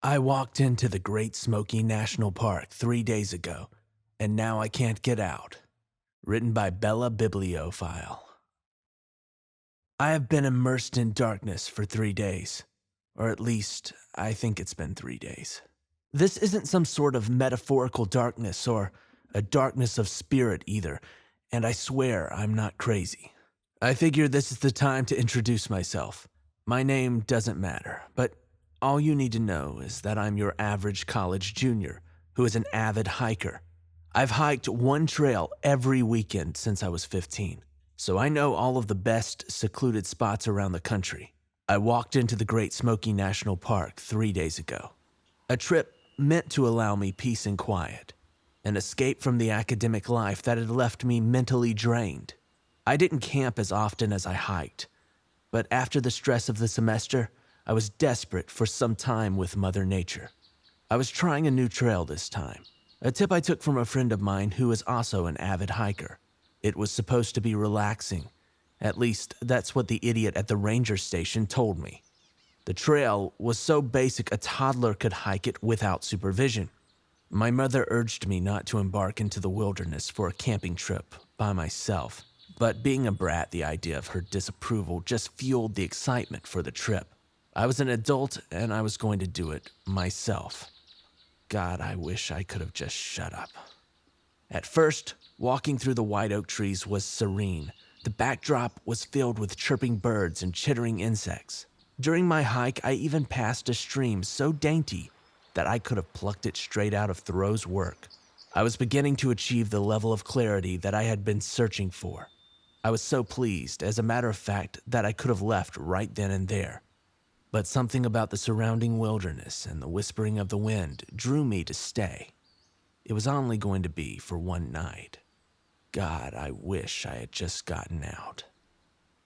I walked into the Great Smoky National Park 3 days ago, and now I can't get out. Written by Bella Bibliophile. I have been immersed in darkness for 3 days. Or at least, I think it's been 3 days. This isn't some sort of metaphorical darkness or a darkness of spirit either, and I swear I'm not crazy. I figure this is the time to introduce myself. My name doesn't matter, but all you need to know is that I'm your average college junior who is an avid hiker. I've hiked one trail every weekend since I was 15, so I know all of the best secluded spots around the country. I walked into the Great Smoky National Park 3 days ago. A trip meant to allow me peace and quiet, an escape from the academic life that had left me mentally drained. I didn't camp as often as I hiked, but after the stress of the semester, I was desperate for some time with Mother Nature. I was trying a new trail this time, a tip I took from a friend of mine who is also an avid hiker. It was supposed to be relaxing. At least, that's what the idiot at the ranger station told me. The trail was so basic a toddler could hike it without supervision. My mother urged me not to embark into the wilderness for a camping trip by myself, but being a brat, the idea of her disapproval just fueled the excitement for the trip. I was an adult and I was going to do it myself. God, I wish I could have just shut up. At first, walking through the white oak trees was serene. The backdrop was filled with chirping birds and chittering insects. During my hike, I even passed a stream so dainty that I could have plucked it straight out of Thoreau's work. I was beginning to achieve the level of clarity that I had been searching for. I was so pleased, as a matter of fact, that I could have left right then and there. But something about the surrounding wilderness and the whispering of the wind drew me to stay. It was only going to be for one night. God, I wish I had just gotten out.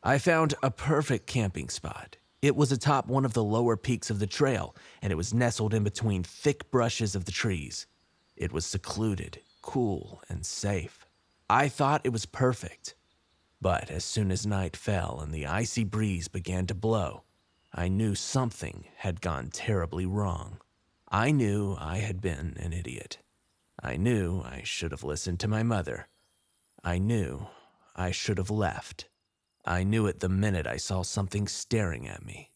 I found a perfect camping spot. It was atop one of the lower peaks of the trail, and it was nestled in between thick brushes of the trees. It was secluded, cool, and safe. I thought it was perfect. But as soon as night fell and the icy breeze began to blow, I knew something had gone terribly wrong. I knew I had been an idiot. I knew I should have listened to my mother. I knew I should have left. I knew it the minute I saw something staring at me.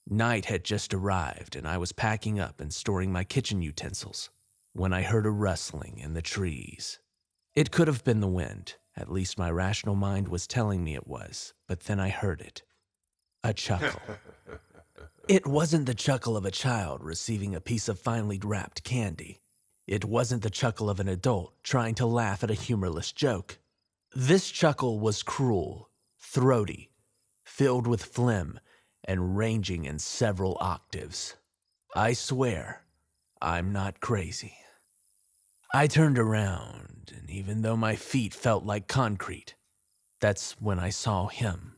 Night had just arrived and I was packing up and storing my kitchen utensils when I heard a rustling in the trees. It could have been the wind, at least my rational mind was telling me it was, but then I heard it. A chuckle. It wasn't the chuckle of a child receiving a piece of finely wrapped candy. It wasn't the chuckle of an adult trying to laugh at a humorless joke. This chuckle was cruel, throaty, filled with phlegm, and ranging in several octaves. I swear, I'm not crazy. I turned around, and even though my feet felt like concrete, that's when I saw him.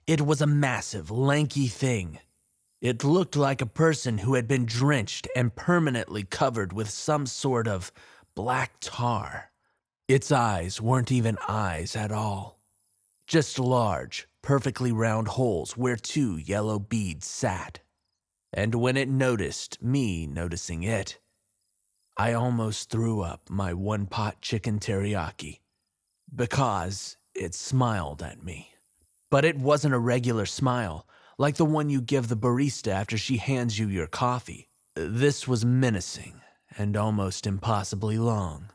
It was a massive, lanky thing. It looked like a person who had been drenched and permanently covered with some sort of black tar. Its eyes weren't even eyes at all. Just large, perfectly round holes where two yellow beads sat. And when it noticed me noticing it, I almost threw up my one-pot chicken teriyaki because it smiled at me. But it wasn't a regular smile, like the one you give the barista after she hands you your coffee. This was menacing and almost impossibly long.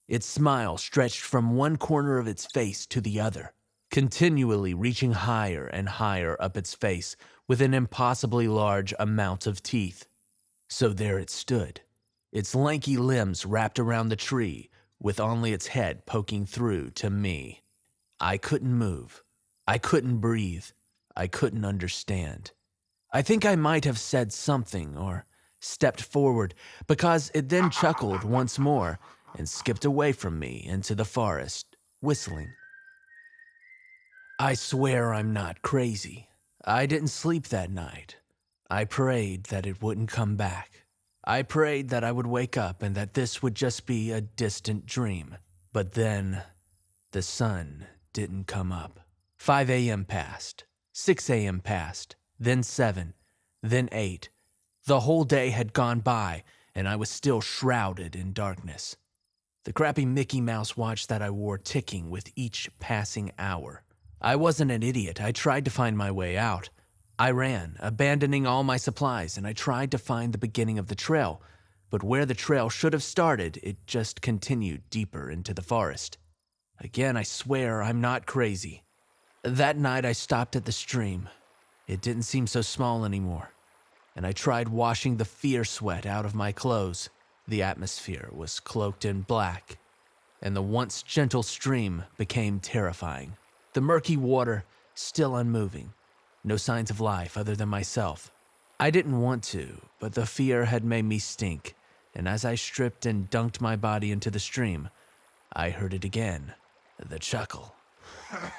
Its smile stretched from one corner of its face to the other, continually reaching higher and higher up its face with an impossibly large amount of teeth. So there it stood, its lanky limbs wrapped around the tree, with only its head poking through to me. I couldn't move. I couldn't breathe. I couldn't understand. I think I might have said something or stepped forward because it then chuckled once more and skipped away from me into the forest, whistling. I swear I'm not crazy. I didn't sleep that night. I prayed that it wouldn't come back. I prayed that I would wake up and that this would just be a distant dream. But then, the sun didn't come up. 5 a.m. passed, 6 a.m. passed, then 7, then 8, The whole day had gone by, and I was still shrouded in darkness. The crappy Mickey Mouse watch that I wore ticking with each passing hour. I wasn't an idiot. I tried to find my way out. I ran, abandoning all my supplies, and I tried to find the beginning of the trail, but where the trail should have started, it just continued deeper into the forest. Again, I swear I'm not crazy. That night I stopped at the stream. It didn't seem so small anymore, and I tried washing the fear sweat out of my clothes. The atmosphere was cloaked in black, and the once gentle stream became terrifying. The murky water, still unmoving. No signs of life other than myself. I didn't want to, but the fear had made me stink, and as I stripped and dunked my body into the stream, I heard it again, the chuckle.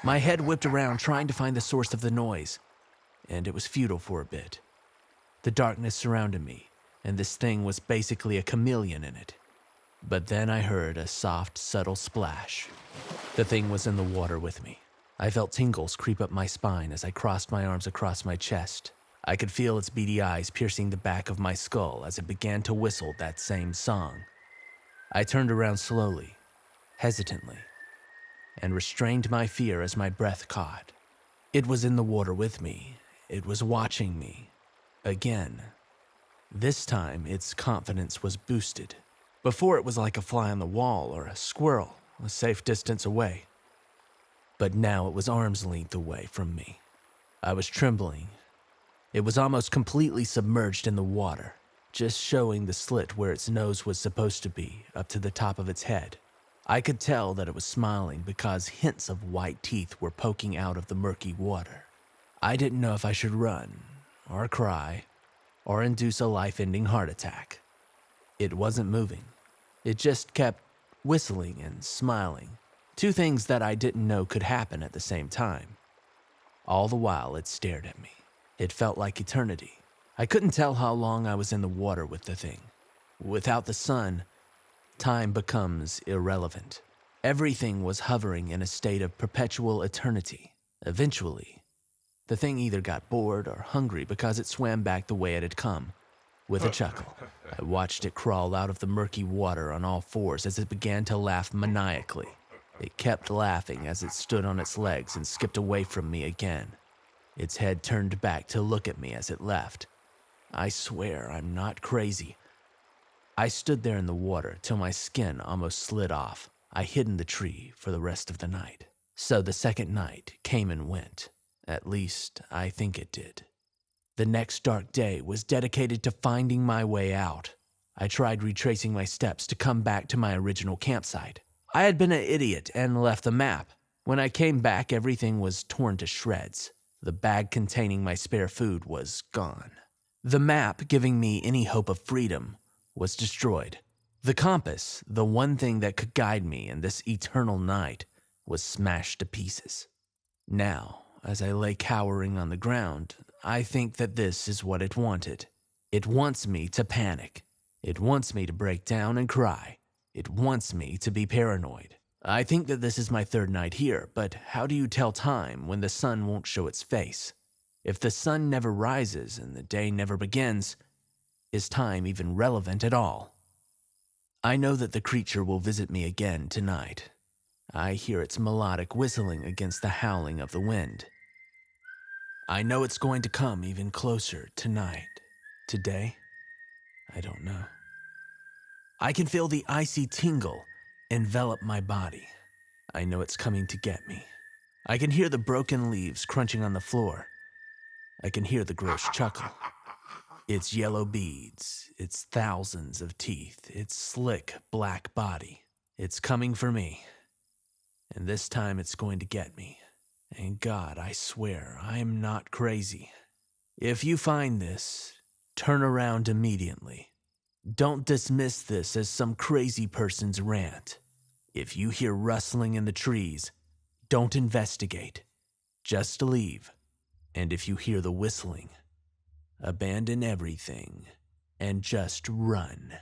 My head whipped around trying to find the source of the noise, and it was futile for a bit. The darkness surrounded me, and this thing was basically a chameleon in it. But then I heard a soft, subtle splash. The thing was in the water with me. I felt tingles creep up my spine as I crossed my arms across my chest. I could feel its beady eyes piercing the back of my skull as it began to whistle that same song. I turned around slowly, hesitantly, and restrained my fear as my breath caught. It was in the water with me. It was watching me. Again. This time, its confidence was boosted. Before, it was like a fly on the wall or a squirrel, a safe distance away. But now it was arm's length away from me. I was trembling. It was almost completely submerged in the water, just showing the slit where its nose was supposed to be, up to the top of its head. I could tell that it was smiling because hints of white teeth were poking out of the murky water. I didn't know if I should run, or cry, or induce a life-ending heart attack. It wasn't moving. It just kept whistling and smiling, two things that I didn't know could happen at the same time. All the while, it stared at me. It felt like eternity. I couldn't tell how long I was in the water with the thing. Without the sun, time becomes irrelevant. Everything was hovering in a state of perpetual eternity. Eventually, the thing either got bored or hungry because it swam back the way it had come. With a chuckle, I watched it crawl out of the murky water on all fours as it began to laugh maniacally. It kept laughing as it stood on its legs and skipped away from me again. Its head turned back to look at me as it left. I swear I'm not crazy. I stood there in the water till my skin almost slid off. I hid in the tree for the rest of the night. So the second night came and went. At least, I think it did. The next dark day was dedicated to finding my way out. I tried retracing my steps to come back to my original campsite. I had been an idiot and left the map. When I came back, everything was torn to shreds. The bag containing my spare food was gone. The map, giving me any hope of freedom, was destroyed. The compass, the one thing that could guide me in this eternal night, was smashed to pieces. Now, as I lay cowering on the ground, I think that this is what it wanted. It wants me to panic. It wants me to break down and cry. It wants me to be paranoid. I think that this is my third night here, but how do you tell time when the sun won't show its face? If the sun never rises and the day never begins, is time even relevant at all? I know that the creature will visit me again tonight. I hear its melodic whistling against the howling of the wind. I know it's going to come even closer tonight. Today? I don't know. I can feel the icy tingle envelop my body. I know it's coming to get me. I can hear the broken leaves crunching on the floor. I can hear the gross chuckle. Its yellow beads, its thousands of teeth, its slick black body. It's coming for me. And this time it's going to get me. And God, I swear, I am not crazy. If you find this, turn around immediately. Don't dismiss this as some crazy person's rant. If you hear rustling in the trees, don't investigate. Just leave. And if you hear the whistling, abandon everything and just run.